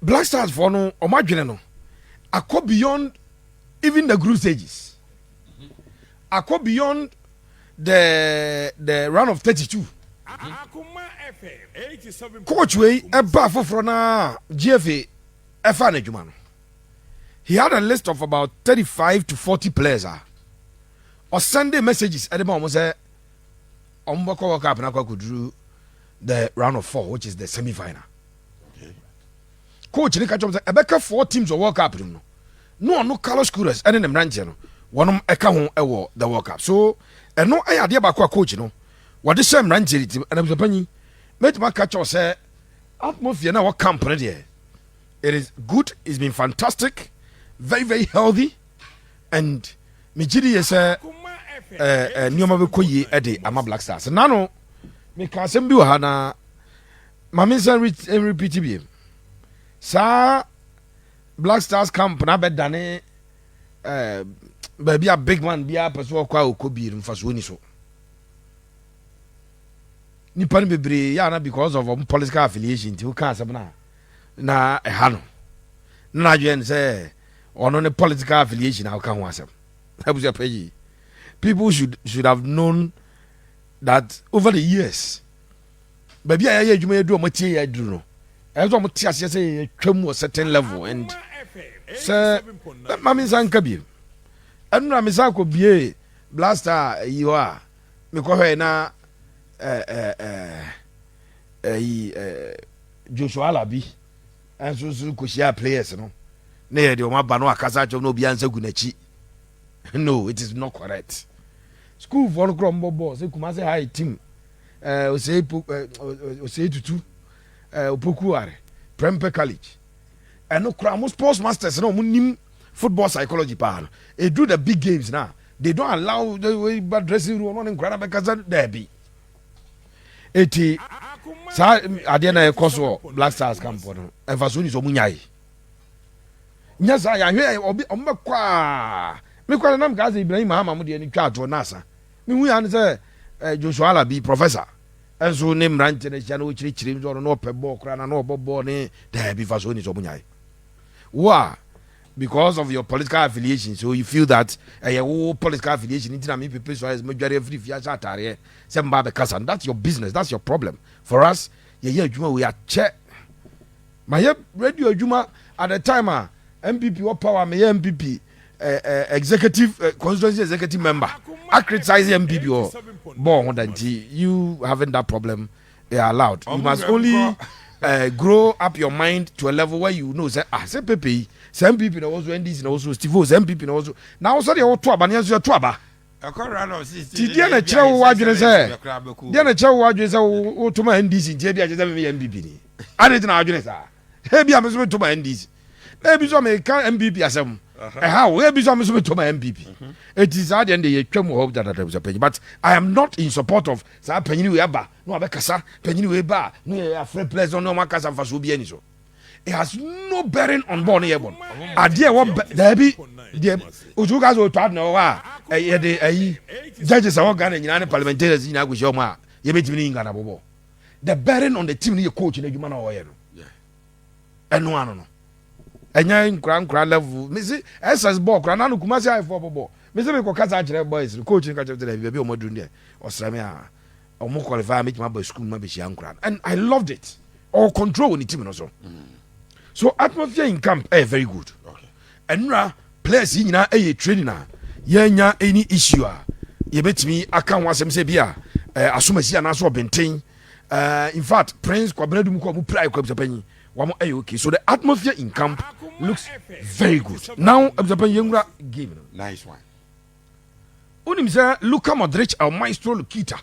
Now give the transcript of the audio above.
Black Stars for no omadwene no akọ beyond even the group stages. Akọ beyond the round of 32. Coach we eba foforo na GFA efa na adwuma no. He had a list of about 35 to 40 players. Or Sunday messages at the moment say Ombako World Cup na could drew the round of 4, which is the semi-final. Okay. Coach ni catch up say ebeka 4 teams of World Cup no color schoolers and them ranch no. One eka ho ewo the World Cup. So no ade ba kwa coach no. What the same ranch and I'm panyi make my catch up say atmosphere na what camp there. It is good, it's been fantastic. Very, very healthy, and Mijidi is Nyoma Bekoye Eddie Ama Black Stars. Nano, me can send you Hana Mamisa repeat him. Sa Black Stars camp na bedane baby a big man be a person kwa could be in first winning so. Nippon be yana because of political affiliation to Casabana na a hano. Najan say. On a political affiliation, how can one say? People should have known that over the years. Baby, I hear you may do a material. I do know. As I'm say, a certain level, and sir, that Mammy Sankabi. And Ramisako be blaster, you are. Because now, Joshua Labi, and so could share players, you know. No, it is not correct. School for Grumble boss, they come say high team. Say to Pukuare, Prempe College. And no cramo sports masters, no munim football psychology pan. They do the big games now. They don't allow the way bad dressing room on in Grana because there be. 80 Adiana Koso Black Stars camp on Evasuni is Omunyai. Yes, I hear Ombakwa. Me call them guys, Ibrahim Mahamudi and Kato Nasa. We answer Joshua Labi, professor. And so name ranting a channel which reaches or no pebble, cran and no bobone, there be Fasoni Somunyai. Why? Because of your political affiliation, so you feel that a political affiliation into me, Pepe Suarez, majority of free Fiatare, some Baba Kassan. That's your business, that's your problem. For us, we are check. My radio Juma at the time. MPP what power me MPP executive constituency executive member I criticize MPP or born that you having that problem they are allowed. You must only grow up your mind to a level where you know say Pepe some people also NDC and also Steve some people also now also they all twaba near your twaba Tidia na chewo wadwene say dia na chewo wadwene say o to ma NDC ntia bia je say me MPP ni ade na wadwene sa he bia me so to ma NDC maybe some MPP asem how maybe some to my MPP it is at the end they hope that there was a penny but I am not in support of sa penny we aba no abekasa penny we ba no free place on no makasa fa so bi ani so it has no bearing on born here born adie what there be there ojuga so to na wa dey judges are Ghana nyina parliamentarians nyina go show ma ye betimi ni ngana bobo the bearing on the team ni coach na adwuma na wo ye no eno ano no enya nkran level me see SS ball kran na no kuma say for ball me say me ko kasa akere boys coach nka chete be omodun there osrame a omo qualify make my boy school ma be shia nkran and I loved it all control on the team no so atmosphere in camp very good okay enra players nyina training na yenya any issue a ye betimi aka ho asem say bia asomasi ana so benten in fact Prince Kwabenadum ko mu pray ko bisapanyi okay, so the atmosphere in camp looks very good. Now, game. Nice one. Unimsa Luka Modric, our maestro Lukita.